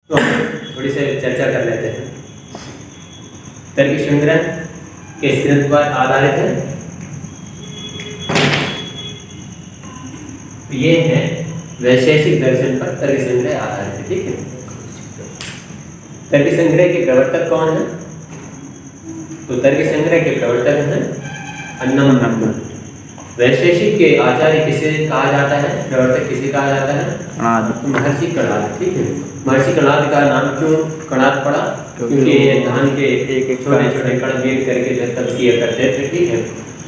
तो हम थोड़ी सी चर्चा कर लेते हैं। तर्क संग्रह किस ग्रंथ पर आधारित है? ये है वैशेषिक दर्शन पर तर्क संग्रह आधारित है। ठीक है, तर्क संग्रह के प्रवर्तक कौन है? तो तर्क संग्रह के प्रवर्तक हैं अन्नम। वैशेषिक के आचार्य किसे कहा जाता है? प्रवर्तक किसे कहा जाता है? तो महर्षि कणाद। ठीक है, महर्षि कणाद का नाम क्यों कणाद पड़ा? क्योंकि ये धान के एक छोटे छोटे कण बीन करके जो तब किया करते थे। ठीक है,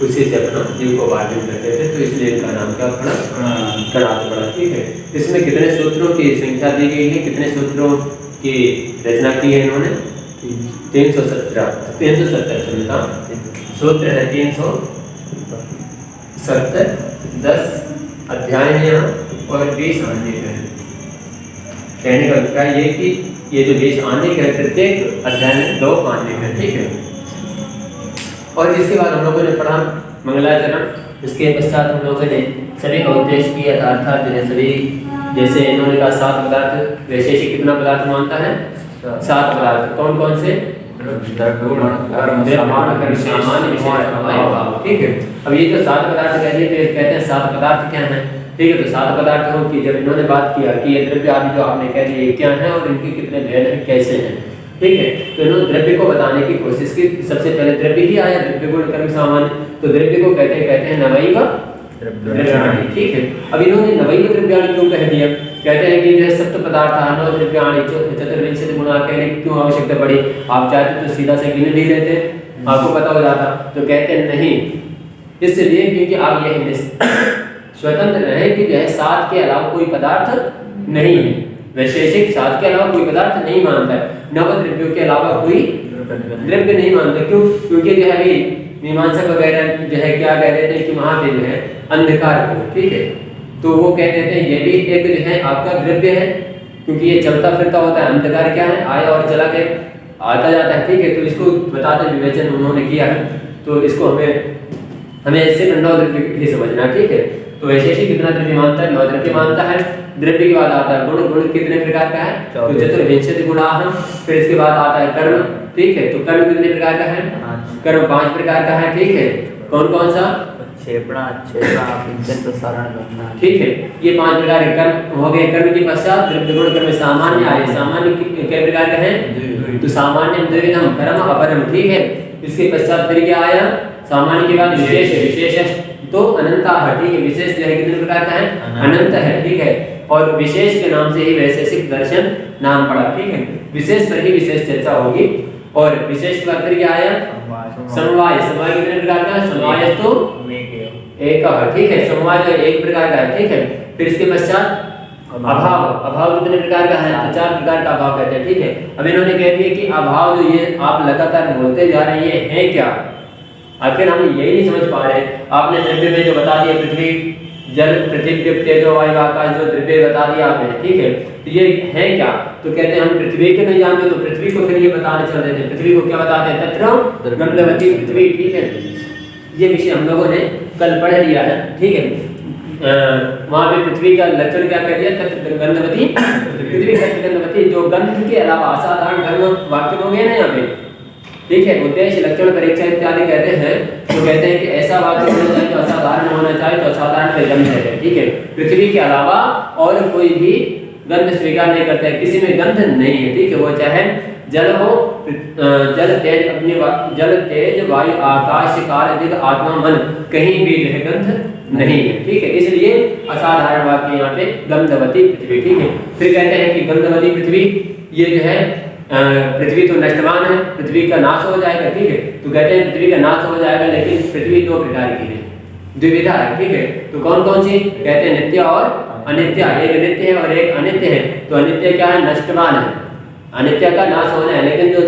उसी से अपना जीव को वार्जन करते थे, तो इसलिए इनका नाम क्या पड़ा? कणाद पड़ा। ठीक है, इसमें कितने सूत्रों की संख्या दी गई है? कितने सूत्रों की रचना की है इन्होंने? 370 सूत्र है। 370, 10 अध्याय हैं यहाँ और 20 आने हैं। कहने का अभिप्राय ये कि ये जो 20 आने के प्रत्येक अध्याय में 2 आने हैं। ठीक है, और इसके बाद हम लोगों ने पढ़ा मंगलाचरण। इसके पश्चात हम लोगों ने सभी का उद्देश्य किया था, अर्थात जो है सभी जैसे इन्होंने कहा 7 पदार्थ, वैशेषिक कितना पदार्थ मानता है? 7 पदार्थ। कौन कौन से? ठीक है, अब ये जो 7 पदार्थ कहते हैं 7 पदार्थ क्या हैं? ठीक है, तो 7 पदार्थों की जब इन्होंने बात किया कि ये द्रव्य आदि जो आपने कह दिए क्या हैं और इनके कितने भेद हैं, कैसे हैं। ठीक है, तो इन्होंने द्रव्य को बताने की कोशिश की। सबसे पहले द्रव्य ही आया, द्रव्य गुण कर्म सामान्य। तो द्रव्य को कहते हैं नवैव द्रव्याणि। ठीक है, अब इन्होंने नवैव द्रव्याणि क्यों कह दिया? कहते हैं कि जो है सप्त पदार्थ नव द्रव्याणि चतुर्विंशति गुणा कहने की क्यों आवश्यकता पड़ी? आप चाहते तो सीधा से गिन भी लेते, आपको पता हो जाता। तो कहते हैं नहीं, इसलिए क्योंकि आप यह स्वतंत्र रहे कि जो है 7 के अलावा कोई पदार्थ नहीं है। वैशेषिक 7 के अलावा कोई पदार्थ नहीं मानता है, नव द्रव्यों के अलावा कोई द्रव्य नहीं मानता। क्यों? क्योंकि जो है मीमांसक वगैरह जो है क्या कह देते हैं कि वहां पे जो है अंधकार को, ठीक है, तो वो कह देते हैं ये भी एक जो है आपका द्रव्य है, क्योंकि ये चलता फिरता होता है। अंधकार क्या है? आया और चला गया, आता जाता है। ठीक है, तो इसको बताते विवेचन उन्होंने किया है, तो इसको हमें इससे 9 द्रव्य ही समझना। ठीक है, तो वैशेषिक कितना द्रव्य मानता है? 9 द्रव्य मानता है। द्रव्य के बाद आता है गुण। गुण कितने प्रकार का है? तो चतुर्विंशति गुणा। फिर इसके बाद आता है कर्म। ठीक है, तो कर्म कितने प्रकार का है? कर्म 5 प्रकार का है। ठीक है, कौन कौन सा? क्षेपणा, पिंचन, प्रसारण, गमना। ठीक है, ये 5 प्रकार के कर्म हो गए। कर्म के पश्चात द्रव्य गुण कर्म सामान्य आए। सामान्य कितने प्रकार का है? तो सामान्य द्विविधम परम अपरम। ठीक है, इसके पश्चात फिर क्या आया? सामान्य के बाद विशेष। विशेष तो अनंता है। ठीक है, विशेष जो है कितने प्रकार का है? अनंत है। ठीक है, और विशेष के नाम से ही वैशेषिक दर्शन नाम पड़ा। ठीक है, विशेष पर ही विशेष चर्चा होगी। और विशेष के बाद फिर क्या आया? समवाय। समवाय कितने प्रकार का है? समवाय तो एक है। ठीक है, समवाय जो एक प्रकार का है। ठीक है, फिर इसके पश्चात अभाव। अभाव कितने प्रकार का है? 4 प्रकार का अभाव कहते हैं। ठीक है, अब इन्होंने कह दिया कि अभाव जो ये आप लगातार बोलते जा रहे हैं ये है क्या? आखिर हम यही नहीं समझ पा रहे। आपने द्रव्य में जो बता दिया पृथ्वी जल पृथ्वी तेज वायु आकाश, जो द्रव्य बता दिया आपने। ठीक है, तो ये है क्या? तो कहते हैं हम पृथ्वी के नहीं जानते, तो पृथ्वी को फिर ये बताने चल देते हैं। पृथ्वी को क्या बताते हैं? तत्र गंधवती पृथ्वी। ठीक है, ये विषय हम लोगों ने कल पढ़ लिया है। ठीक है, वहां पे पृथ्वी का लक्षण क्या कह दिया? तत्र गंधवती पृथ्वी गंधवती। जो गंध के अलावा असाधारण धर्म वाक्य हो गए ना यहाँ पे। ठीक है, उद्देश्य लक्षण परीक्षा इत्यादि कहते हैं, तो कहते हैं कि ऐसा वाक्य होना चाहिए जो असाधारण होना चाहिए, तो असाधारण में गंध है। ठीक है, पृथ्वी के अलावा और कोई भी गंध स्वीकार नहीं करता है, किसी में गंध नहीं है। ठीक है, वो चाहे जल हो, जल तेज अग्नि, जल तेज वायु आकाश काल दिग आत्मा मन, कहीं भी जो है गंध नहीं है। ठीक है, इसलिए असाधारण वाक्य यहाँ पे गंधवती पृथ्वी। ठीक है, फिर कहते हैं कि गंधवती पृथ्वी ये जो है पृथ्वी तो नष्टवान है, पृथ्वी का नाश हो जाएगा। ठीक है, तो कहते हैं पृथ्वी का नाश हो जाएगा, लेकिन पृथ्वी 2 प्रकार की है, द्विविधा है। ठीक है, तो कौन कौन सी? कहते हैं नित्य और अनित्य। एक नित्य है और एक अनित्य है। तो अनित्य क्या है? नष्टवान है, अनित्य का नाश होना है। लेकिन जो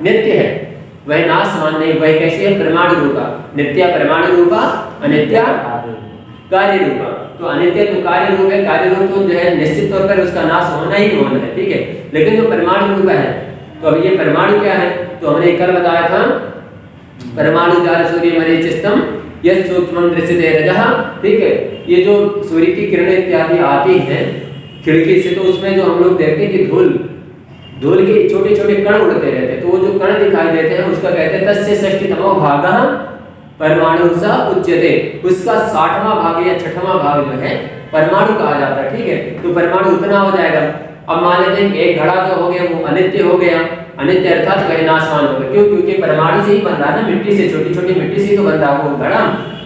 नित्य है वह नाशवान नहीं। वह कैसे है? परमाणु रूपा। नित्य परमाणु रूपा, अनित्य कार्य रूपा। तो अनित्य तो कार्य रूप है, कार्य रूप तो जो है निश्चित तौर पर उसका नाश होना ही होना है। ठीक है, लेकिन जो परमाणु रूप है, तो अब ये परमाणु क्या है? तो हमने कल बताया था परमाणु जाल सूर्य मरीचिस्तम यह सूक्ष्म दृश्यते रजः। ठीक है, ये जो सूर्य की किरणें इत्यादि आती हैं खिड़की से, तो उसमें जो हम लोग देखते हैं कि धूल के छोटे छोटे कण उड़ते रहते हैं, तो वो जो कण दिखाई देते हैं उसका कहते हैं तस्य षष्टितमो भागः परमाणु सा उच्यते, उसका 60वां भाग या 6वां भाग जो है परमाणु कहा जाता है। ठीक है, तो परमाणु उतना हो जाएगा। अब मान लेते हैं एक घड़ा जो हो गया वो अनित्य हो गया, अनित्य अर्थात वह नाशवान हो गया। क्यों? क्योंकि परमाणु से ही बन रहा है ना, मिट्टी से, छोटी छोटी मिट्टी से तो बन रहा है वो घड़ा।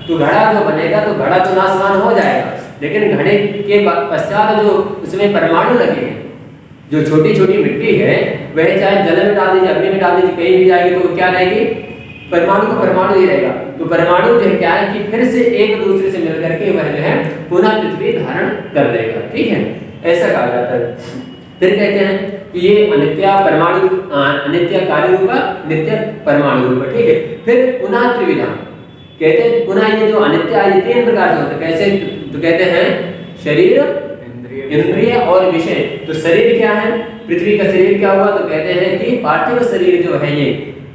तो घड़ा जो बनेगा तो घड़ा तो नाशवान हो जाएगा, लेकिन घड़े के पश्चात जो उसमें परमाणु लगे हैं, जो छोटी छोटी मिट्टी है वह चाहे जल में डाल दीजिए, अग्नि में डाल दीजिए, कहीं भी जाएगी तो क्या रहेगी? परमाणु का परमाणु ही रहेगा। तो परमाणु जो है क्या है कि फिर से एक दूसरे से मिलकर के वह जो है पुनः पृथ्वी धारण कर देगा। ठीक है, ऐसा कहा जाता है। फिर कहते हैं कि ये अनित्य परमाणु, अनित्य कार्य रूप, नित्य परमाणु रूप। ठीक है, फिर पुनः त्रिविधा कहते हैं। पुनः ये जो अनित्य ये 3 प्रकार से होते हैं। कैसे? तो कहते हैं शरीर, इंद्रिय और विषय। तो शरीर क्या है? पृथ्वी का शरीर क्या हुआ? तो कहते हैं कि पार्थिव शरीर जो है, ये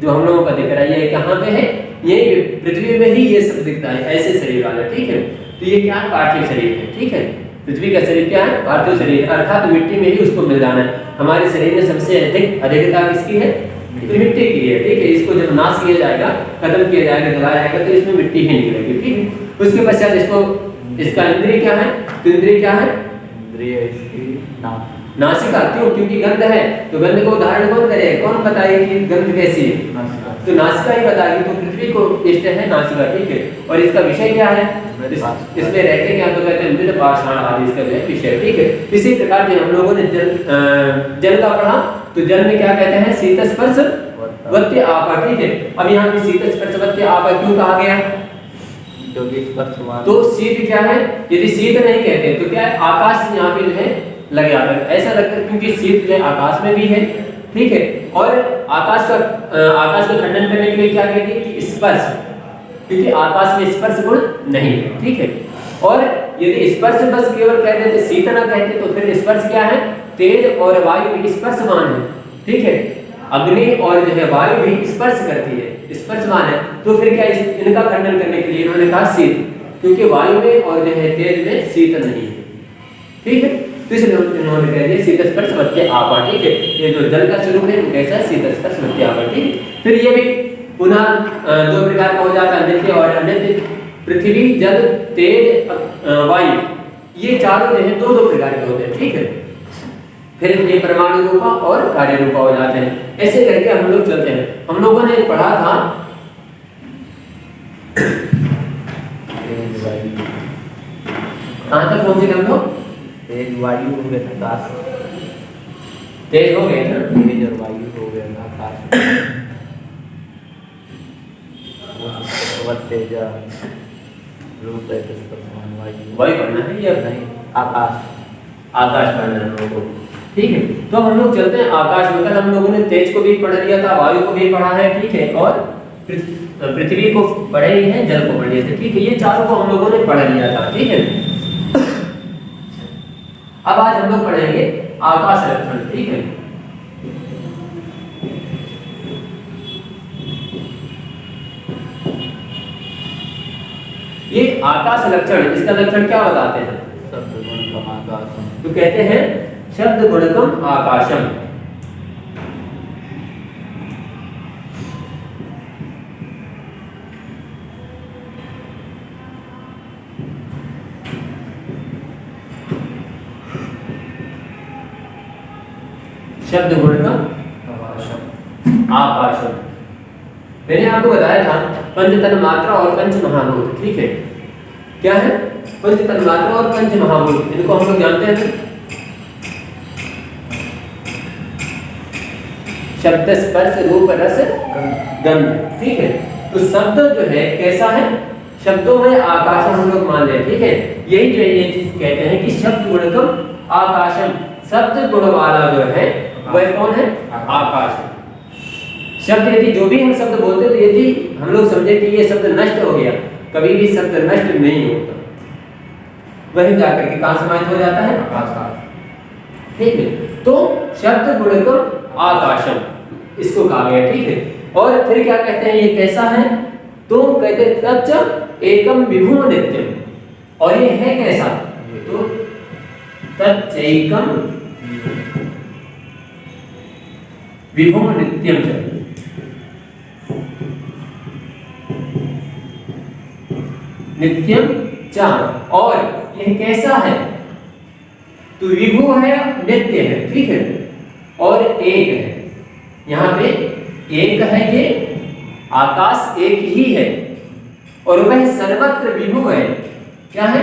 जो हम लोगों का दिख रहा है, ये कहाँ पे है? ये पृथ्वी में ही ये सब दिखता है, ऐसे शरीर वाला। ठीक है, तो ये क्या है? पार्थिव शरीर है। ठीक है, पृथ्वी का शरीर क्या है? पार्थिव शरीर, अर्थात मिट्टी में ही उसको मिल जाना है। हमारे शरीर में सबसे अधिकता किसकी है? तो मिट्टी की है। ठीक है, इसको जब नाश किया जाएगा, खत्म किया जाएगा, जलाया जाएगा, तो इसमें मिट्टी ही निकलेगी। ठीक है, उसके पश्चात इसका इंद्रिय क्या है? तो इंद्रिय क्या है? इंद्रिय इसकी नासिका। क्यों? क्योंकि गंध है, तो गंध को धारण कौन करेगा? कौन बताएगा कि गंध कैसी है? तो नासिका ही बताएगी। तो पृथ्वी को इष्ट है नासिका। ठीक है, और इसका विषय क्या है? इसमें रहते क्या? तो कहते हैं मृद पाषाण आदि इसका जो है विषय। ठीक है, इसी प्रकार जो हम लोगों ने जल का पढ़ा, तो जल में क्या कहते हैं? शीत स्पर्श वत्य आपा। ठीक है, अब यहाँ पे शीत स्पर्श वत्य आपा क्यों कहा गया? तो शीत क्या है? यदि शीत नहीं कहते तो क्या है? आकाश यहाँ पे जो है लग जाता है, ऐसा लगता है, क्योंकि शीत जो है आकाश में भी है। ठीक है, और आकाश का खंडन करने के लिए क्या कहते हैं कि स्पर्श, क्योंकि आकाश में स्पर्श गुण नहीं है। ठीक है, और यदि स्पर्श बस केवल कह देते, शीत ना कहते, तो फिर स्पर्श क्या है? तेज और वायु भी स्पर्शमान है। ठीक है, अग्नि और जो है वायु भी स्पर्श करती है, स्पर्शमान है। तो फिर क्या इनका खंडन करने के लिए इन्होंने कहा शीत, क्योंकि वायु में और जो है तेज में शीत नहीं है। ठीक है, तो इसलिए इन्होंने कह दिया शीत स्पर्श वत्य आपा। ठीक है, ये जो जल का स्वरूप है वो कैसा है? शीत स्पर्श वत्य आपा। ठीक है, फिर ये भी पुनः 2 प्रकार का हो जाता है, नित्य और अनित्य। पृथ्वी, जल, तेज, वायु, ये चारों जो है 2-2 प्रकार के होते हैं। ठीक है, फिर ये परमाणु रूपा और कार्य रूपा हो जाते हैं। ऐसे करके हम लोग चलते हैं। हम लोगों ने पढ़ा था कहाँ तक पहुंचे हम लोग? तेज वायु हो गया था, आकाश तेज हो गए ना, तेज और वायु हो गया था, आकाश तेज रूप है, वायु पढ़ना है या नहीं? आकाश पढ़ना है हम लोगों को। ठीक है, तो हम लोग चलते हैं आकाश में। कल हम लोगों ने तेज को भी पढ़ लिया था, वायु को भी पढ़ा है। ठीक है, और पृथ्वी को पढ़े ही है, जल को पढ़ लिया था। ठीक है, ये चारों को हम लोगों ने पढ़ लिया था। ठीक है, अब आज हम लोग पढ़ेंगे आकाश लक्षण। ठीक है, ये आकाश लक्षण, इसका लक्षण क्या बताते हैं? शब्द गुणकम आकाशम। तो कहते हैं शब्द गुणकम आकाशम। शब्द गुणकम आकाशम। मैंने आपको बताया था पंच तन्मात्रा और पंच महाभूत। ठीक है, क्या है? पंच तन्मात्रा और पंच महाभूत, इनको हम लोग जानते हैं। शब्द, स्पर्श, रूप, रस, गंध। ठीक है, तो शब्द जो है कैसा है? शब्दों में आकाशम हम लोग मान लें। ठीक है, यही जो है ये चीज कहते हैं कि शब्द गुणकम आकाशम। शब्द गुण वाला जो है वह कौन है? आकाश। शब्द यदि जो भी हम शब्द बोलते हैं, तो यदि हम लोग समझे कि ये शब्द नष्ट हो गया, कभी भी शब्द नष्ट नहीं होता, वही जाकर के कहाँ समाहित हो जाता है? आकाश। ठीक है, तो शब्द गुणकम आकाशम इसको कहा गया। ठीक है, और फिर क्या कहते हैं? ये कैसा है? तो कहते हैं तच्च एकम विभु नित्यम। और ये है कैसा? तो तच्चैकम विभुम नित्यम च। नित्यम च, और यह कैसा है? तो विभु है, नित्य है, ठीक है, और एक है। यहाँ पे एक है, ये आकाश एक ही है, और वह सर्वत्र विभु है। क्या है?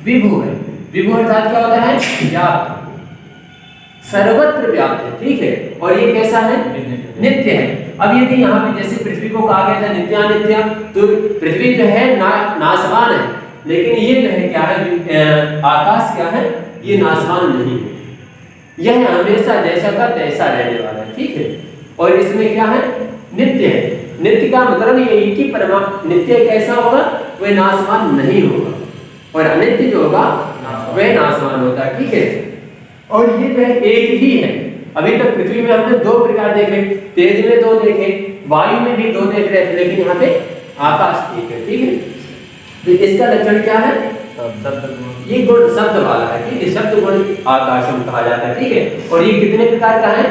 विभु है। विभु अर्थात क्या होता है? व्याप्त, सर्वत्र व्याप्त है, ठीक है, और ये कैसा है? नित्य है। अब यदि यहाँ पे जैसे पृथ्वी को कहा गया था नित्यानित्य, तो पृथ्वी जो है नाशवान है, लेकिन ये जो है क्या है? आकाश क्या है? ये नाशवान नहीं है, यह हमेशा जैसा का तैसा रहने वाला है, ठीक है, और इसमें क्या है? नित्य है। नित्य का मतलब ये एक ही परमात्मा। नित्य कैसा होगा? वह नाशवान नहीं होगा, और अनित्य जो होगा वह नाशवान होता है, ठीक है, और ये वह एक ही है। अभी तक पृथ्वी में हमने दो प्रकार देखे, तेज में दो देखे, वायु में भी दो देख रहे थे, लेकिन यहाँ पे आकाश एक है, ठीक है। तो इसका लक्षण क्या है? ये गुण शब्द वाला है, ठीक है, शब्द गुण आकाशम कहा जाता है, ठीक है, और ये कितने प्रकार का है?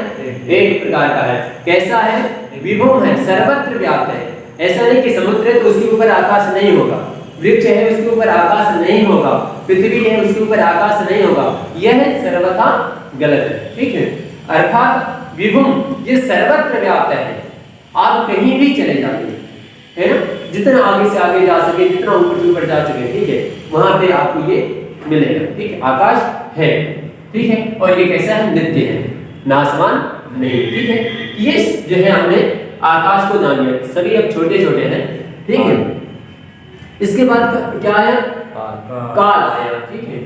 एक प्रकार का है। कैसा है? विभुम है, सर्वत्र व्याप्त है। ऐसा नहीं कि समुद्र है तो उसके ऊपर आकाश नहीं होगा, वृक्ष है उसके ऊपर आकाश नहीं होगा, पृथ्वी है उसके ऊपर आकाश नहीं होगा, यह सर्वथा गलत है, ठीक है। अर्थात विभुम ये सर्वत्र व्याप्त है, आप कहीं भी चले जाइए, है ना, जितना आगे से आगे जा सके, जितना ऊपर से ऊपर जा सके, ठीक है, वहां पे आपको ये मिलेगा, ठीक है। आकाश है, ठीक है, और ये कैसा है? नित्य है, नाशवान नहीं, ठीक है। ये जो है हमने आकाश को जान लिया, सभी अब छोटे छोटे हैं, ठीक है। इसके बाद क्या आया? काल आया, ठीक है।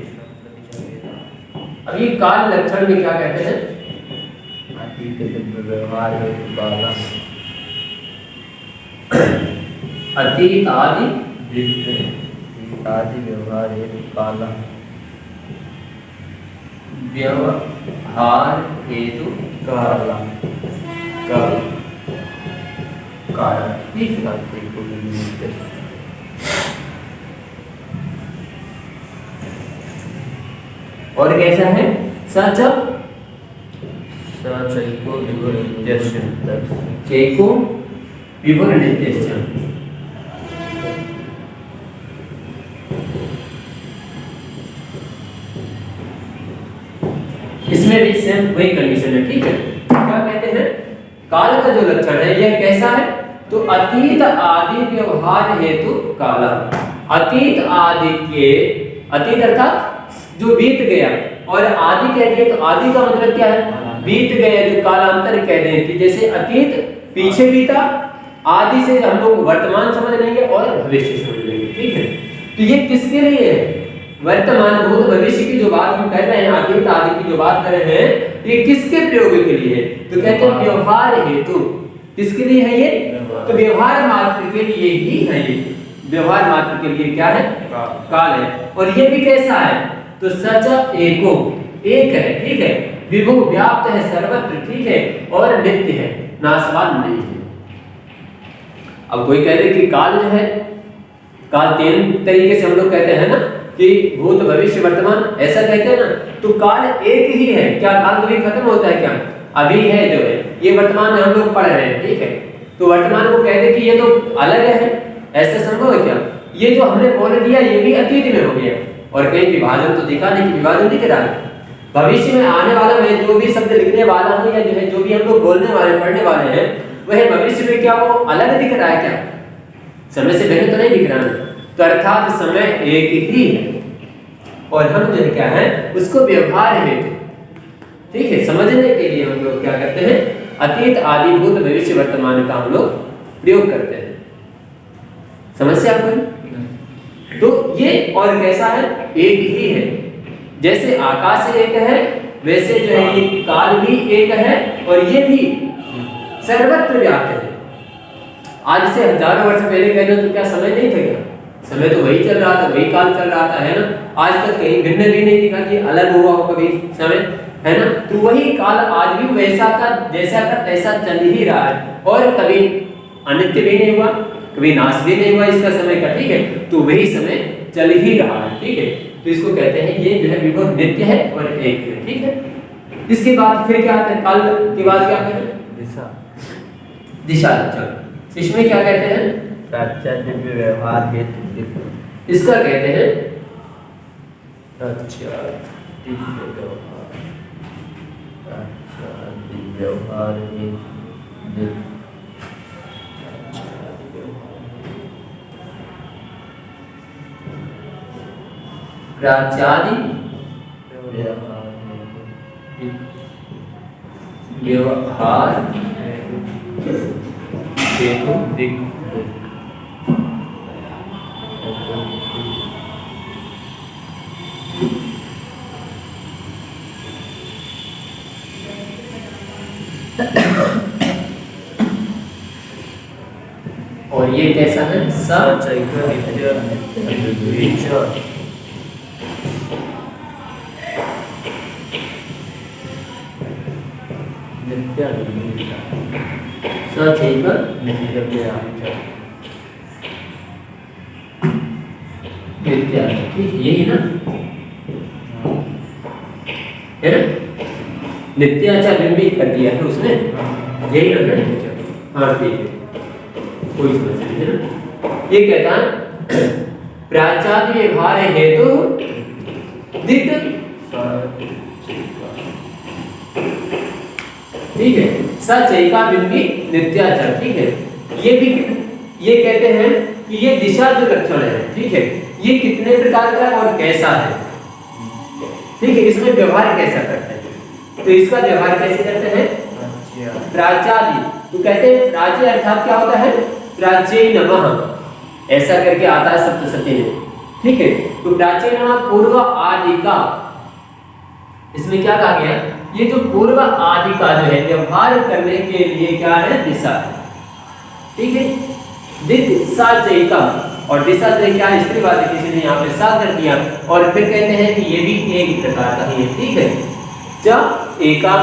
अब ये काल लक्षण में क्या कहते हैं? व्यवहार अतीत आदि व्यवहार हेतु काला, व्यवहार हेतु काला काल, ठीक है। और कैसा है? सच चैको विभुर नित्यस्य। इसमें भी सेम वही कंडीशन है, ठीक है। क्या कहते हैं? काल का जो लक्षण है यह कैसा है? तो अतीत आदि व्यवहार हेतु काला। अतीत आदि के, अतीत अर्थात जो बीत गया, और आदि कह दिए तो आदि का मतलब क्या है? बीत गया, जो कालांतर कह दें कि जैसे अतीत पीछे बीता, आदि से हम लोग वर्तमान समझ लेंगे और भविष्य समझ लेंगे, ठीक है। तो ये किसके लिए है? वर्तमान भूत भविष्य की जो बात हम कर रहे हैं, अतीत आदि की जो बात कर रहे हैं, ये किसके प्रयोग के लिए है? तो कहते हैं व्यवहार हेतु। किसके लिए है ये? तो व्यवहार मात्र के लिए ही है ये, व्यवहार मात्र के लिए क्या है? काल है। और ये भी कैसा है? तो सच एको, एक है, ठीक है, विभु व्याप्त है सर्वत्र, ठीक है, और नित्य है, नाशवान नहीं है। अब कोई कह दे कि काल जो है, काल तीन तरीके से हम लोग कहते हैं ना, कि भूत भविष्य वर्तमान, ऐसा कहते हैं ना, तो काल एक ही है। क्या काल कभी खत्म होता है क्या? अभी है जो है, ये वर्तमान में हम लोग पढ़ रहे हैं, ठीक है, तो वर्तमान को कह दे कि ये तो अलग है, ऐसा संभव है क्या? ये जो हमने बोल दिया ये भी अतीत में हो गया, और कहीं विभाजन तो दिखा नहीं कि विभाजन दिख रहा है। भविष्य में आने वाला मैं जो भी शब्द लिखने वाला हूँ, या जो है जो भी हम लोग बोलने वाले पढ़ने वाले हैं, वह भविष्य में क्या वो अलग दिख रहा है क्या? समय से भिन्न तो नहीं दिख रहा है। तो अर्थात समय एक ही है, और हम जो है क्या है उसको व्यवहार हेतु, ठीक है, समझने के लिए हम लोग क्या करते हैं? अतीत आदि भूत भविष्य वर्तमान का हम लोग प्रयोग करते हैं। समस्या कोई? तो ये और कैसा है? एक ही है। जैसे आकाश एक है, वैसे जो है ये काल भी एक है, और ये भी सर्वत्र व्याप्त है। आज से हजारों वर्ष पहले कहना तो क्या समय नहीं था क्या? समय तो वही चल रहा था, वही काल चल रहा था, है ना। आज तक कहीं भिन्न भी नहीं दिखा कि अलग हुआ हो कभी समय, है ना। तो वही काल आज भी वैसा का जैसा का तैसा चल ही रहा है, और कभी अनित्य भी नहीं हुआ, कभी नाश भी नहीं हुआ इसका समय का, ठीक है। तो वही समय चल ही रहा है, ठीक है। तो इसको कहते हैं ये जो है विभव नित्य है और एक है, ठीक है। इसके बाद फिर क्या आता है, काल के बाद क्या कहते हैं, दिशा। दिशा। चलो इसमें क्या कहते हैं, प्राचादिव्य व्यवहार हेतु दिक्। इसका कहते हैं प्राचादिव्य व्यवहार हेतु दिक्। प्राचादि व्यवहार हेतु दिक्। और ये कैसा है, यही ना, है ना, नित्याचार बिंबी कर दिया है उसने, यही ना। हाँ ठीक है, कोई समस्या नहीं है ना। ये कहता है प्राचादि व्यवहार हेतु दिक्, ठीक है, सचैका बिंबी नित्याचार, ठीक है। ये भी ये कहते हैं कि ये दिशा जो लक्षण है, ठीक है, ये कितने प्रकार का है और कैसा है, ठीक है, इसमें व्यवहार कैसा करते हैं। तो इसका व्यवहार कैसे करते हैं, प्राचादि, तो कहते हैं प्राच्य अर्थात क्या होता है, प्राच्य नमः, ऐसा करके आता है सप्तशती में, ठीक है। तो प्राच्य नमः पूर्व आदि का, इसमें क्या कहा गया, ये जो पूर्व आदि का जो है व्यवहार करने के लिए क्या है, दिशा है, ठीक है। दिशा चैका, और दिशा से क्या स्त्री वाचक किसी ने यहाँ पे सा कर दिया, और फिर कहते हैं कि ये भी एक प्रकार का ही है, ठीक है। जब एका,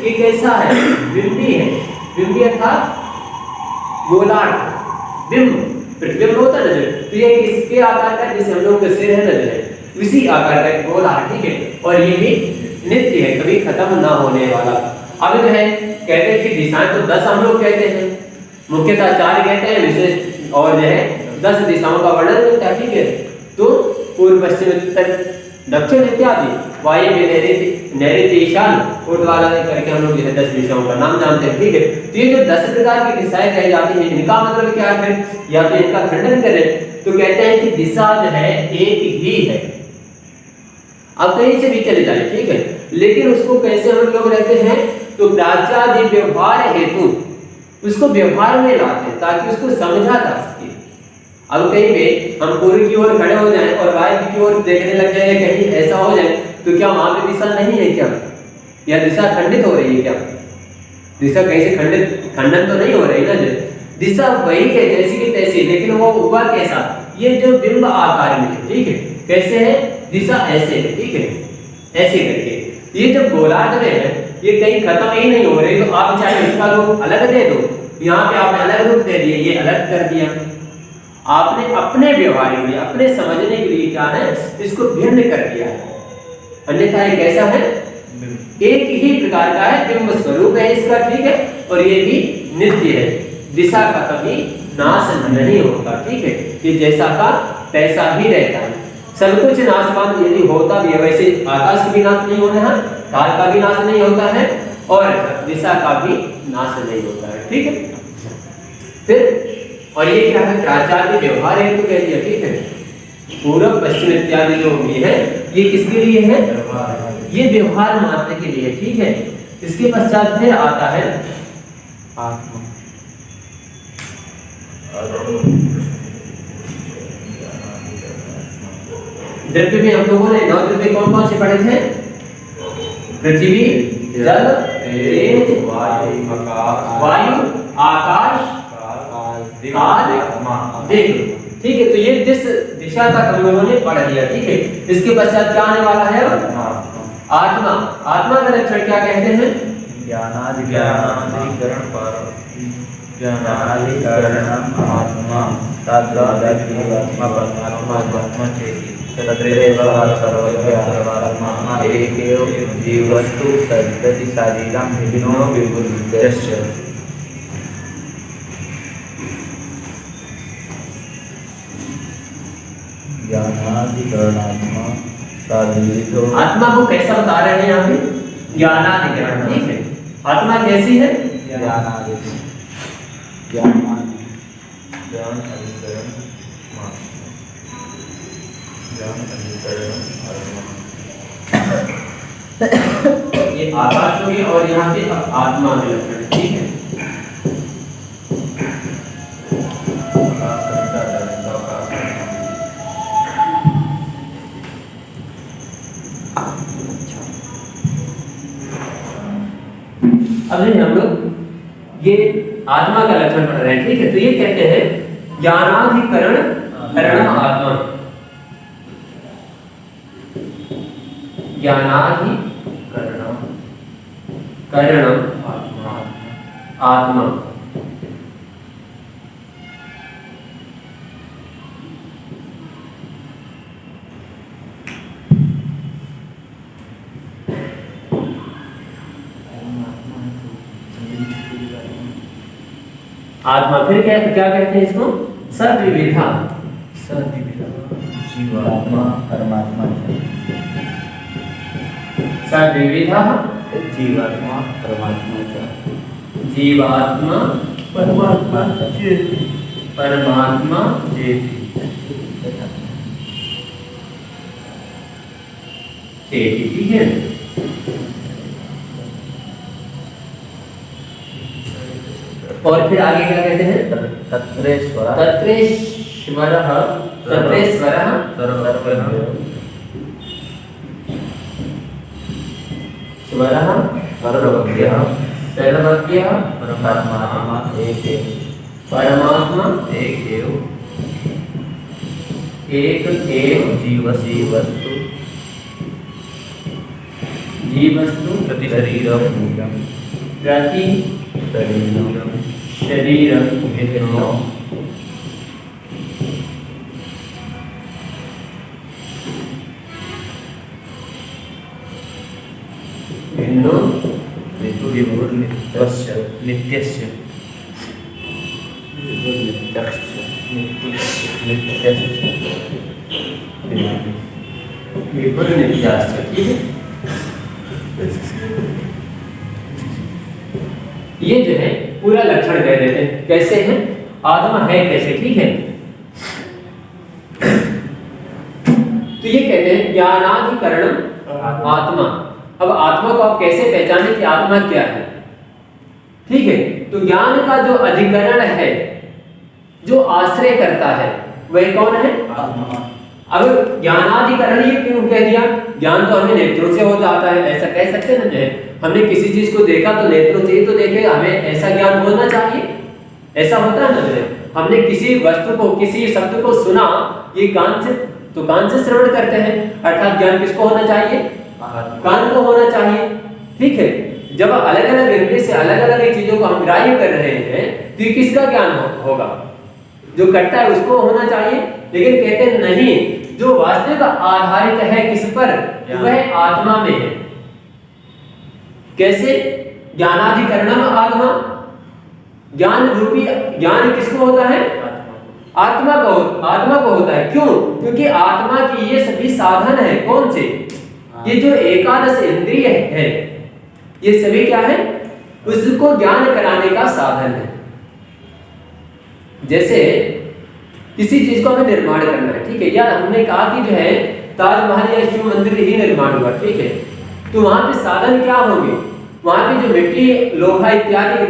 ये कैसा है, बिंबी है, बिंबी अर्थात गोलार्ध, बिंब, प्रतिबिंब होता है नजर, तो ये किसके आकार का, जैसे हम लोग का सिर है नजर है, इसी आकार का गोलार्ध, ठीक है। और ये भी नित्य है, कभी खत्म ना होने वाला। अब जो है कहते हैं कि दिशाएं तो 10 हम लोग कहते हैं, मुख्यतः 4 कहते हैं, विशेष और जो है 10 दिशाओं का वर्णन मिलता है, ठीक है। तो पूर्व पश्चिम उत्तर दक्षिण इत्यादि, वायव्य नैऋत्य ईशान ऊर्ध्वाधर करके हम लोग 10 दिशाओं का नाम जानते हैं, ठीक है। तो ये जो 10 प्रकार की दिशाएं कही जाती हैं, इनका मतलब क्या है, या तो इनका खंडन करें तो कहते हैं कि दिशा जो है एक ही है, अब कहीं से भी चले जाए, ठीक है, लेकिन उसको कैसे हम लोग रहते हैं, तो प्राचादि व्यवहार हेतु उसको व्यवहार में लाते हैं ताकि उसको समझा जा सके। अब कहीं भी हम पूर्व की ओर खड़े हो जाएं और वायव्य की ओर देखने लग जाए, कहीं ऐसा हो जाए तो क्या वहां पे दिशा नहीं है क्या, या दिशा खंडित हो रही है क्या, दिशा कहीं से खंडन तो नहीं हो रही ना, दिशा वही है जैसी की तैसी, लेकिन वो हुआ कैसा, ये जो बिंब आकार में है, ठीक है, कैसे है, दिशा ऐसे है, ठीक है, ऐसे करके। ये जब गोलार्ध में है, ये कहीं खत्म ही नहीं हो रही, तो आप चाहे इसका रूप अलग दे दो, यहाँ पे आपने अलग रूप दे दिया, ये अलग कर दिया, आपने अपने व्यवहार के लिए, अपने समझने के लिए क्या है, इसको भिन्न कर दिया है। अन्यथा ये कैसा है, एक ही प्रकार का है, बिंब स्वरूप है इसका, ठीक है, और ये भी नित्य है, दिशा का कभी नाश नहीं होता, ठीक है, ये जैसा का तैसा ही रहता है। सब कुछ नाशवान यदि होता भी है, वैसे आकाश का भी नाश नहीं होना है, काल का भी नाश नहीं होता है, और दिशा का भी नाश नहीं होता है, ठीक है। फिर और ये क्या है, प्राचार्य व्यवहार है तो कह दिया, ठीक है, पूर्व पश्चिम इत्यादि जो भी है ये किसके लिए है, ये व्यवहार मात्र के लिए, ठीक है। इसके पश्चात फिर आता है आत्मा। द्रव्य में हम लोगों ने 9 द्रव्य कौन कौन से पढ़े थे, पृथ्वी, जल, तेज, वायु, आकाश, देख, ठीक है। तो ये दिशा तक हम लोगों ने पढ़ लिया, ठीक है। इसके पश्चात क्या आने वाला है, आत्मा। आत्मा का लक्षण क्या कहते हैं, ज्ञानाधिकरण पर ज्ञानाधिकरण आत्मा तादात्म्य परमात्मा चेति। तत्रैव सर्वज्ञ सर्वात्मा एकेव जीवस्तु सद्यति शारीरं भिन्नो विभुर्यस्य। ज्ञानाधिकरणात्मा साधुविदो। आत्मा को कैसा बता रहे हैं यहाँ पे? ज्ञानाधिकरण, ठीक है। आत्मा कैसी है? ज्ञानाधिकरण ये आकाश हो गया और यहाँ पे आत्मा में लक्षण, ठीक है। अब हम लोग ये आत्मा का लक्षण पढ़ रहे हैं, ठीक है। तो ये कहते हैं ज्ञानाधिकरण करण आत्मा, ज्ञानाधिकरण करण आत्मा। आत्मा फिर क्या क्या कहते हैं इसको? सद्विविधा, जीवात्मा परमात्मा सद्विविधा जीवात्मा परमात्मा जीवात्मा परमात्मा परमात्मा ठीक है। और फिर आगे क्या कहते हैं? तत्रेश्वरः तत्रेश्वरः तत्रेश्वरः स्वरः सर्वज्ञः सर्वज्ञः परमात्मा एकेव परमात्मा एकेव एक एव जीवस्तु जीवस्तु प्रति शरीरं प्रति शरीरं भिन्नो भिन्नो विभुर्नित्यस्य विभुर्नित्याश्च, ठीक है। ये जो है पूरा लक्षण कह देते हैं कैसे है, आत्मा है कैसे, ठीक है। तो ये कहते हैं ज्ञानाधिकरण आत्मा। अब आत्मा को आप कैसे पहचाने कि आत्मा क्या है, ठीक है। तो ज्ञान का जो अधिकरण है, जो आश्रय करता है, वह कौन है? अब ज्ञानाधिकरण ये क्यों कह दिया? ज्ञान तो हमें नेत्रों से हो जाता है, ऐसा कह सकते हैं ना। जो है हमने किसी चीज को देखा तो नेत्रों से ही तो देखे, हमें ऐसा ज्ञान होना चाहिए, ऐसा होता है ना। जो है हमने किसी वस्तु को, किसी शब्द को सुना, ये कान से, तो कान से श्रवण करते हैं, अर्थात ज्ञान किसको होना चाहिए? कान को होना चाहिए, ठीक है। जब अलग अलग इंद्रिय से अलग अलग चीजों को हम ग्राह्य कर रहे हैं तो ये किसका ज्ञान होगा? जो करता है उसको होना चाहिए। लेकिन कहते हैं नहीं, जो वास्तविक आधारित है किस पर? वह आत्मा में है। कैसे? ज्ञानाधिकरणम आत्मा, ज्ञान रूपी ज्ञान किसको होता है? आत्मा को होता है। क्यों? क्योंकि आत्मा की ये सभी साधन है, कौन से? ये जो एकादश इंद्रिय है, ये सभी क्या है? उसको ज्ञान कराने का साधन है। जैसे किसी चीज को हमें निर्माण करना है, ठीक है। या हमने कहा कि जो है ताजमहल या शिव मंदिर ही निर्माण हुआ, ठीक है। तो वहां पे साधन क्या होंगे? वहां पे जो मिट्टी, लोहा इत्यादि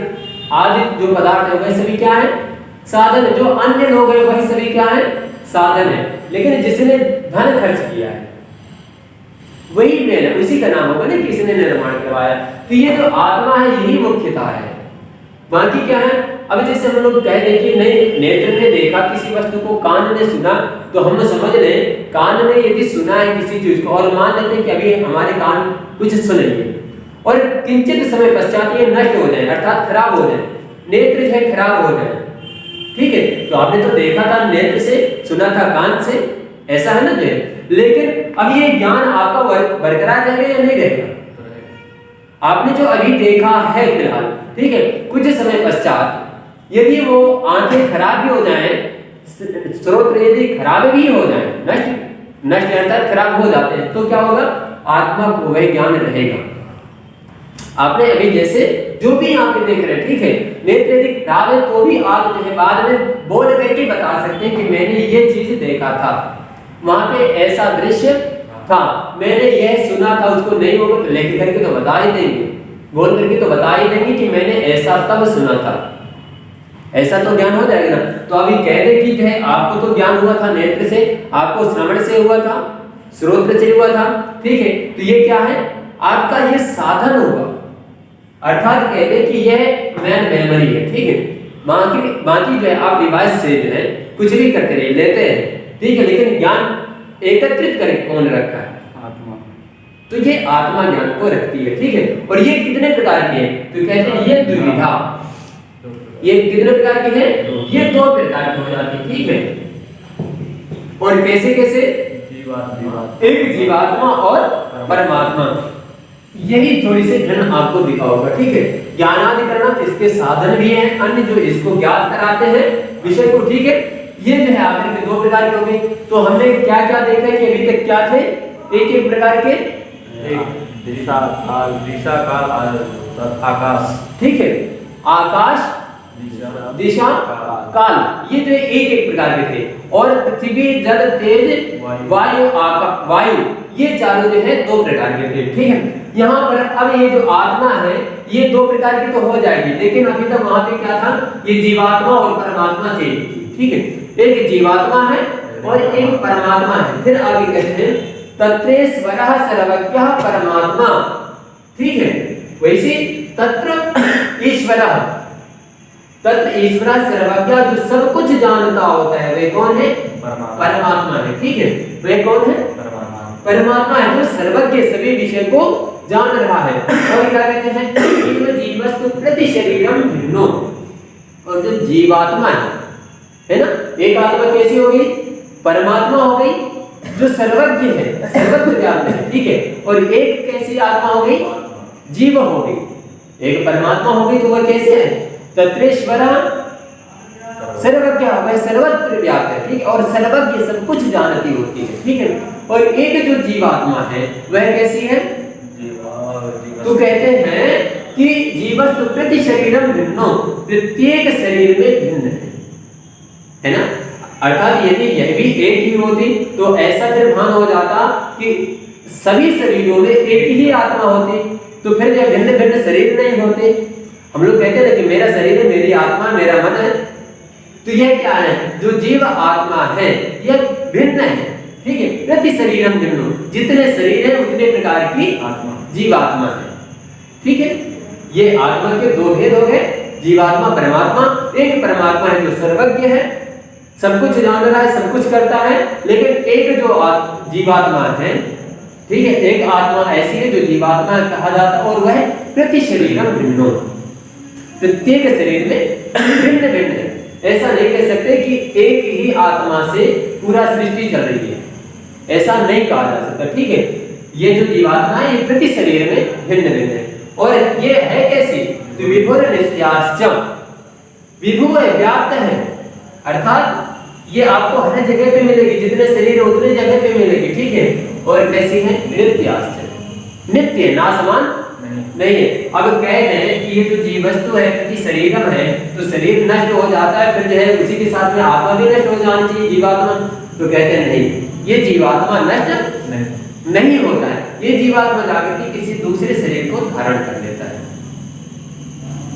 आदि जो पदार्थ है, वह सभी क्या है? साधन। जो अन्य लोग हैं वही सभी क्या है? साधन है। लेकिन जिसने धन खर्च किया है वही मेन है, उसी का नाम होगा ना किसने निर्माण करवाया। तो ये जो आत्मा है यही मुख्यता है, बाकी क्या है? अब जैसे हम लोग कह दें कि नहीं, नेत्र ने देखा किसी वस्तु को, कान ने सुना, तो हम समझ लें कान ने यदि सुना है किसी चीज को, और मान लेते हैं कि अभी हमारे कान कुछ सुन लिए और किंचित समय पश्चात ये नष्ट हो जाए, अर्थात खराब हो जाए, नेत्र जो है खराब हो जाए, ठीक है। तो आपने तो देखा था नेत्र से, सुना था कान से, ऐसा है ना जो। लेकिन अब ये ज्ञान आपका बरकरार रहेगा या नहीं रहेगा? आपने जो अभी देखा है फिलहाल, ठीक है, कुछ समय पश्चात यदि वो आंखें खराब भी हो जाएं, स्रोत यदि खराब भी हो जाएं, नष्ट अर्थात खराब हो जाते हैं, तो क्या होगा? आत्मा को वह ज्ञान रहेगा। आपने अभी जैसे जो भी यहाँ पे देख रहे हैं, ठीक है, नेत्र यदि खराब है तो भी आप जो है बाद में बोल करके बता सकते हैं कि मैंने ये चीज देखा था, वहां पे ऐसा दृश्य था, मैंने यह सुना था। उसको नहीं होगा तो लिख करके तो बता ही देंगे, बोल करके तो बता ही देंगे कि मैंने ऐसा तब सुना था। ऐसा तो ज्ञान हो जाएगा ना। तो अभी कह दे कि जो है आपको तो ज्ञान हुआ था नेत्र से, आपको श्रवण से हुआ था, श्रोत्र से हुआ था, ठीक है, तो ये क्या है? आपका ये साधन होगा, अर्थात कह दे कि यह मेन मेमोरी है, ठीक है। बाकी जो है आप डिवाइस से जो है कुछ भी करते रहिए, लेते हैं, ठीक है, लेकिन ज्ञान एकत्रित करके कौन रखा है? आत्मा। तो ये आत्मा ज्ञान को रखती है, ठीक है। और ये कितने प्रकार की है? तो कहते हैं ये द्विविधा। ये कितने प्रकार की है? ये 2 प्रकार की हो जाती है, ठीक है। और कैसे कैसे? एक जीवात्मा और परमात्मा। यही थोड़ी सी भिन्न आपको दिखा होगा, ठीक है। ज्ञानाधिकरण इसके साधन भी हैं, अन्य जो इसको ज्ञात कराते हैं विषय को, ठीक है। ये जो है आपने 2 प्रकार के हो गए। तो हमने क्या क्या देखा कि अभी तक क्या थे? एक प्रकार के दिशा काल आकाश, ठीक है, आकाश, दिशा, काल, ये जो एक प्रकार के थे। और पृथ्वी, जल, तेज, वायु, ये चारों जो है 2 प्रकार के थे, ठीक है। यहाँ पर अब ये जो आत्मा है ये 2 प्रकार की तो हो जाएगी, लेकिन अभी तक वहां पे क्या था? ये जीवात्मा और परमात्मा थे, ठीक है। एक जीवात्मा है और एक परमात्मा है। फिर आगे कहते हैं तत्रेश्वरः सर्वज्ञः परमात्मा, ठीक है। वैसे तत्र ईश्वरः, तत्र ईश्वरः सर्वज्ञ, जो सब कुछ जानता होता है, वे कौन है? परमात्मा है, ठीक है। वे कौन है? परमात्मा है, जो सर्वज्ञ, सभी विषय को जान रहा है। और क्या कहते हैं? जीवस्तु प्रति शरीरम भिन्नो। और जो जीवात्मा है ना, एक आत्मा कैसी हो गई? परमात्मा हो गई, जो सर्वज्ञ है, सर्वज्ञ ज्ञान है, ठीक है। और एक कैसी आत्मा हो गई? जीव हो गई। एक परमात्मा हो गई, तो वह कैसे है? तत्रेश्वरः सर्वज्ञ, वह सर्वत्र व्याप्त है, ठीक है, और सर्वज्ञ, सब कुछ जानती होती है, ठीक है। और एक जो जीवात्मा है वह कैसी है? तो कहते हैं कि जीवस्तु प्रति शरीरम भिन्नो, प्रत्येक शरीर में भिन्न है ना। अर्थात यदि यह भी एक ही होती तो ऐसा फिर भान हो जाता कि सभी शरीरों में एक ही आत्मा होती, तो फिर जब भिन्न भिन्न शरीर नहीं होते। हम लोग कहते हैं कि मेरा शरीर है, मेरी आत्मा, मेरा मन है, तो यह क्या है? जो जीव आत्मा है यह भिन्न है, ठीक है। प्रति शरीरम भिन्नो, जितने शरीर है उतने प्रकार की आत्मा, जीवात्मा है, ठीक है। ये आत्मा के 2 भेद हो गए, जीवात्मा, परमात्मा। एक परमात्मा है जो सर्वज्ञ है, सब कुछ जान रहा है, सब कुछ करता है, लेकिन एक जो जीवात्मा है, ठीक है, एक आत्मा ऐसी है जो जीवात्मा कहा जाता है, और वह प्रति शरीरम भिन्नो, प्रत्येक शरीर में भिन्न भिन्न है। ऐसा नहीं कह सकते कि एक ही आत्मा से पूरा सृष्टि चल रही है, ऐसा नहीं कहा जा सकता, ठीक है। ये जो जीवात्मा है ये प्रति शरीर में भिन्न भिन्न है। और ये है कैसी? तो विभुर नित्याश्च, विभु है, व्याप्त है, अर्थात ये आपको हर जगह पे मिलेगी, जितने शरीर है उतने जगह पे मिलेगी, ठीक है। और कैसी है? नित्याश्च, नित्य, नाशवान नहीं है। अब कह रहे हैं कि ये जो जीव वस्तु है प्रति शरीरम है, तो शरीर नष्ट हो जाता है, फिर जो है उसी के साथ में आत्मा भी नष्ट हो जानी चाहिए, जीवात्मा। तो कहते हैं नहीं, ये जीवात्मा नष्ट नहीं होता है, ये जीवात्मा जाकर के किसी दूसरे शरीर को धारण कर लेता है,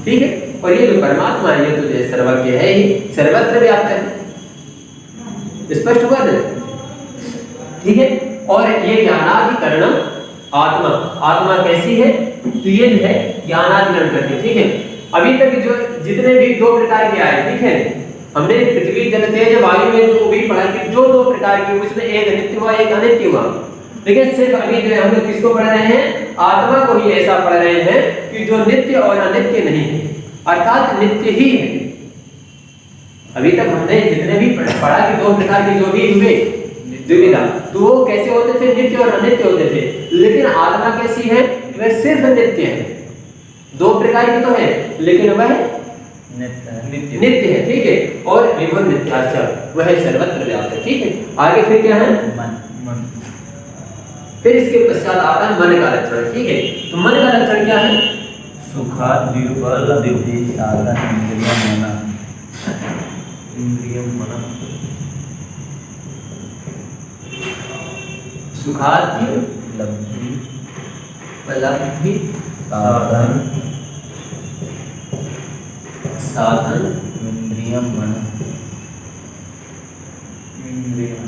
ठीक है। और ये जो परमात्मा है ये तो जो सर्वज्ञ है ही, सर्वत्र व्याप्त है, स्पष्ट हुआ ना, ठीक है। और ये ज्ञानाधिकरण आत्मा, आत्मा कैसी है? तो ये जो है ज्ञानाधिकरण करती है, ठीक है। अभी तक जो जितने भी 2 प्रकार के आए, ठीक है, हमने पृथ्वी, जल, तेज, वायु में जो भी पढ़ा कि जो 2 प्रकार के, उसमें एक नित्य हुआ, एक अनित्य हुआ। लेकिन सिर्फ अभी जो है हम लोग किसको पढ़ रहे हैं? आत्मा को ही ऐसा पढ़ रहे हैं कि जो नित्य और अनित्य नहीं है, अर्थात नित्य ही है। अभी तक हमने जितने भी पढ़ा कि 2 प्रकार के जो भी हुए द्विविधा, तो वो कैसे होते थे? नित्य और अनित्य होते थे। लेकिन आत्मा कैसी है? वह सिर्फ नित्य है। दो प्रकार की तो है, लेकिन वह नित्य है, ठीक है। और विभुर नित्याचल, वह सर्वत्र व्याप्त है, ठीक है। आगे फिर क्या है? फिर इसके पश्चात आता है मन का लक्षण, ठीक है। तो मन का लक्षण क्या है? सुखाद्युपल विधि साधन इंद्रियम मन सुखाद्य लब्धि उपलब्धि साधन साधन इंद्रियम मन इंद्रियम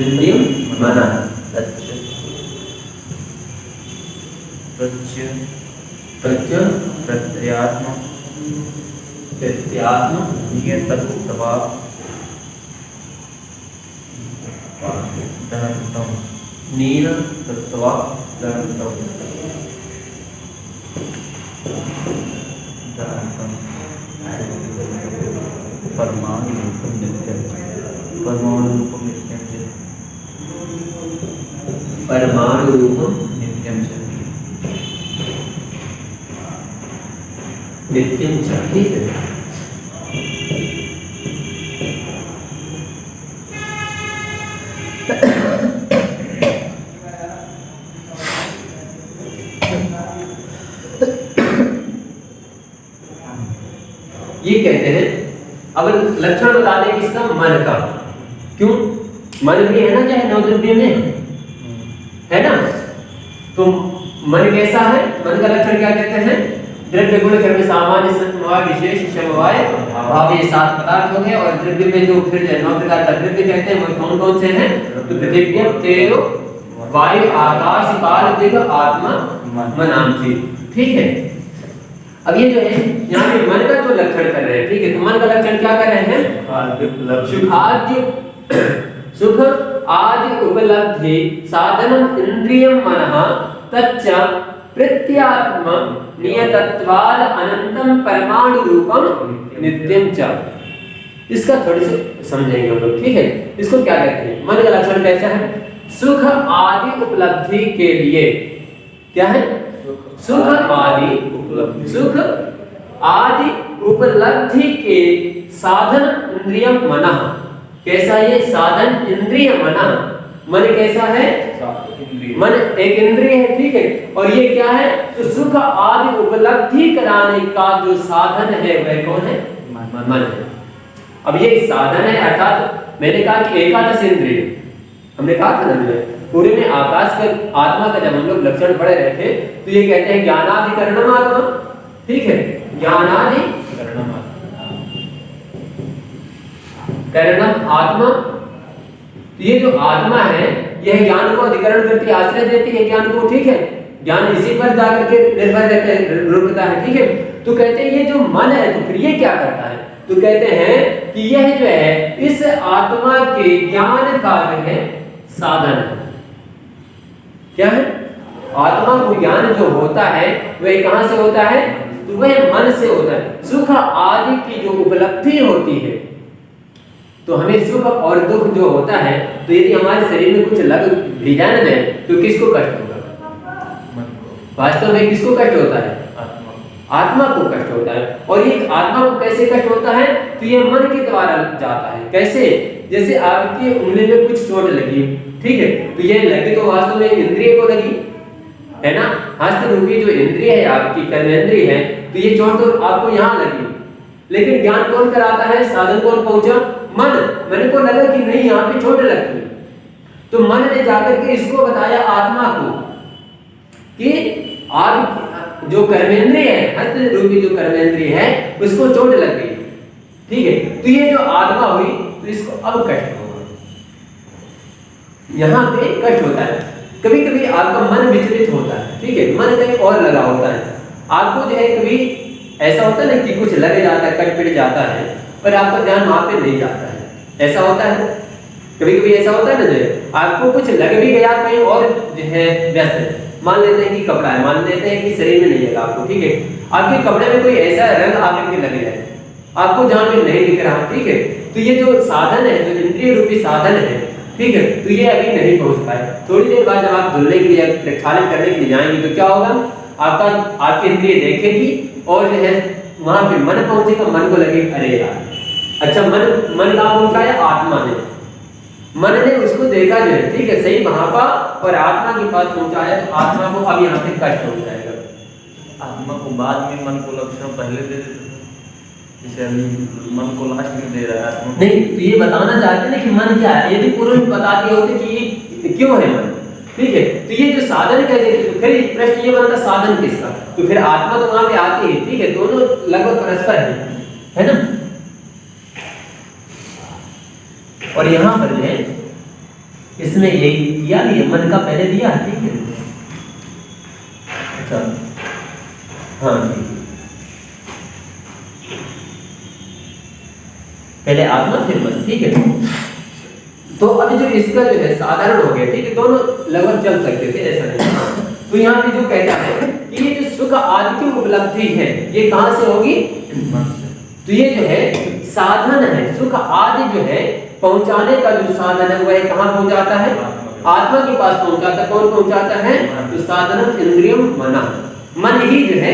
इंद्रियम मन प्रत्यात्म नियतत्वा दहंतम नियतत्वा परमाणु रूपम नित्यम परमाणु रूपम नित्यम परमाणु रूपम नित्यम नित्यम च, ठीक है। ये कहते हैं, अब लक्षण बता दें किसका? मन का। क्यों? मन भी है ना, चाहे नौ द्रव्य में है ना। तो मन कैसा है? मन का लक्षण क्या कहते हैं? द्रव्य गुण कर्म सामान्य समवाय विशेष समवाय भाव, ये 7 पदार्थ हो गए। और द्रव्य में जो फिर 9 प्रकार का द्रव्य कहते हैं, वो कौन कौन से हैं? तो पृथ्वी, तेज, वायु, आकाश, काल, दिग, आत्मा, मन, ठीक है। अब ये जो है यहाँ पे मन का जो लक्षण कर रहे हैं, ठीक है। तो मन का लक्षण क्या कर रहे हैं? सुख आदि उपलब्धि साधनम इंद्रियम मनः तच्च प्रत्यात्म नियतत्वाद अनंतम परमाणु रूपम नित्यम च। इसका थोड़ी से समझेंगे हम लोग, ठीक है। इसको क्या कहते हैं? मन का लक्षण कैसा है? सुख आदि उपलब्धि के लिए क्या है? सुख आदि उपलब्धि के साधन इंद्रियम मनः। कैसा ये साधन? इंद्रिय मनः। मन कैसा है? मन एक इंद्रिय है, ठीक है। और ये क्या है? तो सुख आदि उपलब्धि कराने का जो साधन है वह कौन है? मन है। अब ये साधन है, अर्थात मैंने कहा कि एकादश इंद्रिय, हमने कहा था ना पूरे में आकाश का आत्मा का जब हम लोग लक्षण पढ़े रहे थे, तो ये कहते हैं ज्ञानाधिकरणम आत्मा, ठीक है। ज्ञानाधिकरणम आत्मा, तो ये जो आत्मा है यह ज्ञान को अधिकरण करती, आश्रय देती है ज्ञान को, ठीक है। ज्ञान इसी पर जाकर के निर्भर रहता है, रुकता है, ठीक है। तो कहते हैं ये जो मन है, तो फिर ये क्या करता है? तो कहते हैं कि यह जो है इस आत्मा के ज्ञान का है साधन है। क्या है? आत्मा को ज्ञान जो होता है वह कहां से होता है? तो वह मन से होता है। सुख आदि की जो उपलब्धि होती है, तो हमें सुख और दुख जो होता है, तो यदि हमारे शरीर में कुछ लग भी जाए ना जाए, तो किसको कष्ट होगा? वास्तव में किसको कष्ट होता है? आत्मा को कष्ट होता है। और ये आत्मा को कैसे कष्ट होता है? तो ये मन के द्वारा जाता है। कैसे? जैसे आपकी उंगली में कुछ चोट लगी, ठीक है, तो ये लगी तो वास्तव में इंद्रिय को लगी है ना। हस्त रूपी जो इंद्रिय है आपकी, कर्मेंद्रिय है, तो ये चोट तो आपको यहाँ लगी, लेकिन ज्ञान कौन कराता है? साधन कौन पहुंचा? मन को लगा कि नहीं यहाँ पे चोट लगती, तो मन ने जाकर के इसको बताया आत्मा को कि आप जो कर्मेंद्रिय है, हस्त रूपी जो कर्मेंद्रिय है, उसको चोट लग गई, ठीक है। तो ये जो आत्मा हुई, तो इसको अब कष्ट होगा, यहाँ पे कष्ट होता है। कभी कभी आपका मन विचलित होता है, ठीक है, मन कहीं और लगा होता है। आपको जो है कभी ऐसा होता है ना कि कुछ लग जाता है, कट पिट जाता है, पर आपका ध्यान वहां पे नहीं जाता है, ऐसा होता है। कभी कभी ऐसा होता है ना, जो आपको कुछ लग भी गया कहीं और जो है व्यस्त है, मान लेते हैं कि कपड़ा है, मान लेते हैं कि शरीर में नहीं लगा आपको, ठीक है, आपके कपड़े में कोई ऐसा रंग आकर के लग जाए, आपको जहाँ पे नहीं दिख रहा, ठीक है, तो ये जो साधन है, जो इंद्रिय रूपी साधन है, ठीक है, तो ये अभी नहीं पहुंच पाए। थोड़ी देर बाद जब आप धुलने के लिए, प्रक्षालन करने के लिए जाएंगे तो क्या होगा, आपकी इंद्रिय देखेगी और जो है वहां पे मन पहुंचेगा, मन को लगे अरे यार, अच्छा मन कहाँ पहुंचा है, आत्मा ने, मन ने उसको देखा जो है, ठीक है, सही वहां पर, और आत्मा के पास पहुंचाया, तो आत्मा को अब यहाँ पे कष्ट हो जाएगा। आत्मा को बाद में, मन को लक्षण पहले दे देते, जैसे अभी मन को लास्ट में दे रहा है आत्मा नहीं, तो ये बताना चाहते हैं कि मन क्या है, यदि पूर्व में बता दिए होते कि ये क्यों है मन, ठीक है, तो ये जो साधन कह देते, तो फिर प्रश्न ये बनता साधन किसका, तो फिर आत्मा तो वहां पे आती है, ठीक है, दोनों लगभग परस्पर है ना। और यहाँ पर जो है इसमें यही दिया भी है, मन का पहले दिया है, ठीक है, अच्छा हाँ ठीक है, पहले आत्मा फिर मन, ठीक है। तो अभी जो इसका जो है साधारण हो गया, ठीक है, दोनों लगभग चल सकते थे, ऐसा नहीं। तो यहाँ पे जो कहता है कि ये जो सुख आदि की उपलब्धि है, ये कहाँ से होगी, तो ये जो है साधन है, सुख आदि जो है पहुंचाने का जो साधन है वह कहाँ पहुंचाता है, आत्मा के पास पहुंचाता। कौन पहुंचाता है, तो साधन इंद्रियम मना, मन ही जो है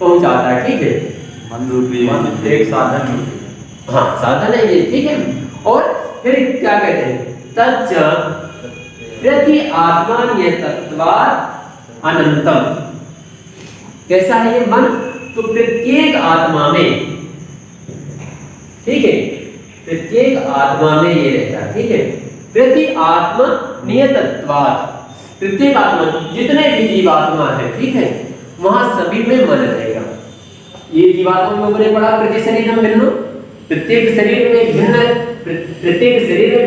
पहुंचाता है, ठीक है, मन रूपी एक साधन, हाँ साधन है ये, ठीक है। और फिर क्या कहते हैं, तच्च प्रति आत्मान्यतत्वात् अनंतम, कैसा है ये मन, तो प्रत्येक आत्मा में, ठीक है, प्रत्येक आत्मा में ये रहता है, ठीक है, प्रति आत्मा नियतत्वात्, प्रत्येक आत्मा, जितने भी जीवात्मा है, ठीक है, वहां सभी में मन रहेगा। ये जीवात्मा लोगों ने पढ़ा, प्रति शरीरम भिन्न, प्रत्येक शरीर में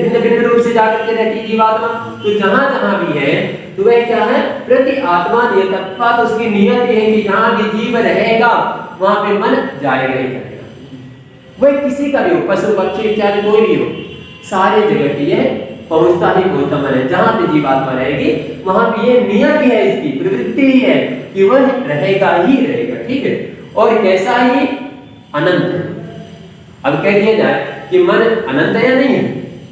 भिन्न भिन्न रूप से जाकर के रहती जीवात्मा, तो जहां जहां भी है तो वह क्या है, प्रति आत्मा नियतत्वात्, उसकी नियत है कि जहां भी जीव रहेगा वहां पे मन जाएगा ही जाएगा, वह किसी का भी हो, पशु पक्षी इत्यादि कोई भी हो, सारे जगह की यह पहुंचता ही पहुंचता मन है, जहां पे जीवात्मा रहेगी वहां पे ये नियत है, इसकी प्रवृत्ति ही है कि वह रहेगा ही रहेगा, ठीक है। और कैसा ही अनंत है। अब कह दिया जाए कि मन अनंत है या नहीं है,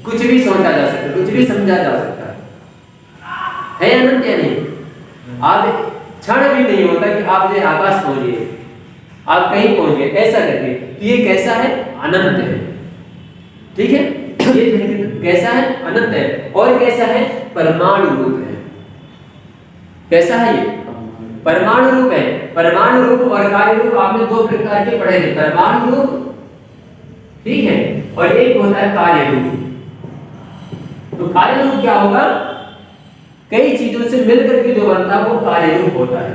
कुछ भी सोचा जा सकता है, कुछ भी समझा जा सकता है अनंत या नहीं, आप क्षण भी नहीं होता कि आप जो आकाश पहुंचिए, आप कहीं पहुंच गए ऐसा करके, तो ये कैसा है, अनंत है, ठीक है, ये कैसा है, अनंत है। और कैसा है, परमाणु रूप है, कैसा है ये, परमाणु रूप है। परमाणु रूप और कार्य रूप आपने दो प्रकार के पढ़े थे, परमाणु रूप, ठीक है, और एक होता है कार्य रूप। तो कार्य रूप क्या होगा, कई चीजों से मिलकर के जो बनता है वो कार्य रूप होता है,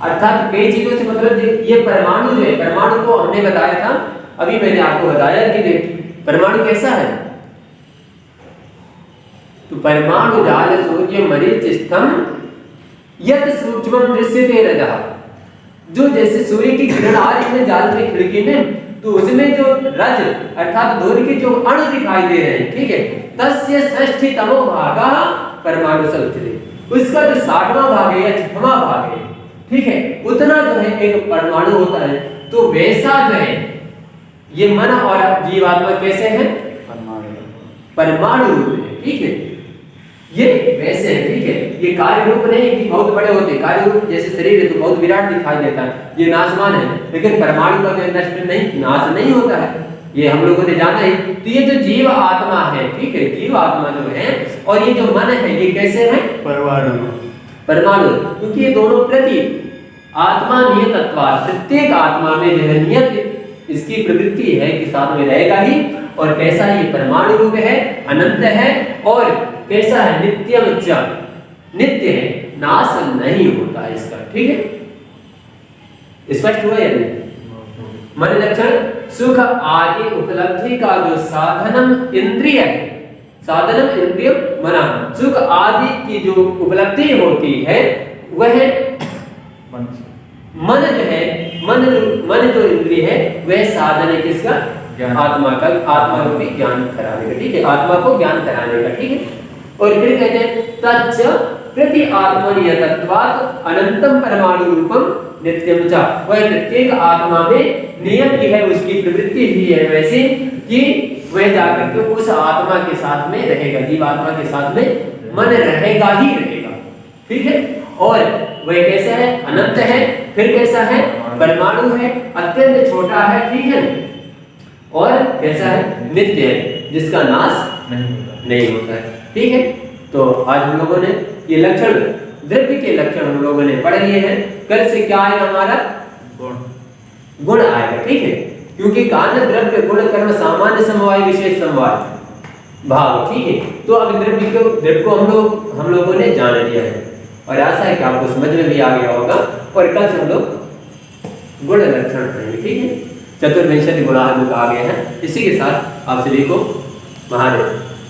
अर्थात कई चीजों से, मतलब ये परमाणु जो है, परमाणु को हमने बताया था, अभी मैंने आपको बताया कि परमाणु कैसा है, तो परमाणु जाल सूर्य मरीचिस्थम यत सूक्ष्मम दृश्यते रजः, जो जैसे सूर्य की किरण आ रही है जाल की खिड़की में, तो उसमें जो रज अर्थात धूल के जो अणु दिखाई दे रहे हैं, ठीक है, तस्य षष्ठीतमो भागः परमाणु समुच्चते, उसका जो 60वां भाग है या 6वां भाग है, ठीक है, उतना जो है एक परमाणु होता है। तो वैसा जो है ये मन और जीवात्मा कैसे हैं, परमाणु रूप है, ठीक है, ये वैसे है, ठीक है, ये कार्य रूप नहीं कि बहुत बड़े होते, कार्य रूप जैसे शरीर है तो बहुत विराट दिखाई देता है, ये नाशवान है, लेकिन परमाणु का जो नष्ट नहीं, नाश नहीं होता है, ये हम लोगों ने जाना है। तो ये जो जीव आत्मा है, ठीक है, जीव आत्मा जो है और ये जो मन है, ये कैसे है, परमाणु, क्योंकि ये दोनों प्रति आत्मा नियतत्वात्, प्रत्येक आत्मा में जो है नियत इसकी प्रवृत्ति है कि साथ में रहेगा ही। और कैसा ये परमाणु रूप है, अनंत है, और कैसा है, नित्यम च, नित्य है, नाश नहीं होता है इसका, ठीक है, स्पष्ट हुआ या नहीं। मन लक्षण सुख आदि उपलब्धि का जो साधनम इंद्रिय है, साधनम इंद्रिय मना, सुख आदि की जो उपलब्धि होती है वह मन जो है, मन जो इंद्रिय है वह साधन है किसका, आत्मा को भी ज्ञान कराने का, ठीक है, आत्मा को ज्ञान कराने का, ठीक है। और फिर कहते हैं तच्च प्रति आत्मनियतत्वात् अनंतम परमाणु रूपम नित्यम च, वह प्रत्येक आत्मा में नियत ही है, उसकी प्रवृत्ति भी है वैसे कि वह जाकर के उस आत्मा के साथ में रहेगा, जीवात्मा के साथ में मन रहेगा ही रहेगा, ठीक है। और वह कैसा है? अनंत है। फिर कैसा है? परमाणु है, अत्यंत छोटा है, ठीक है। और कैसा है? नित्य है, जिसका नाश नहीं होता है, ठीक है। तो आज हम लोगों ने ये लक्षण, द्रव्य के लक्षण हम लोगों ने पढ़ लिए हैं। कल से क्या आएगा? हमारा गुण आएगा, ठीक है, क्योंकि कारण द्रव्य गुण कर्म सामान्य समवाय विशेष समवाय भाव, ठीक है। तो अब द्रव्य को हम लोगों ने जान लिया है और आशा है कि आपको समझ में भी आ गया होगा। और कल से हम लोग गुण लक्षण पढ़ेंगे, ठीक है। चतुर्विंशति गुणाः आ गए हैं। इसी के साथ आप सभी को महादेव।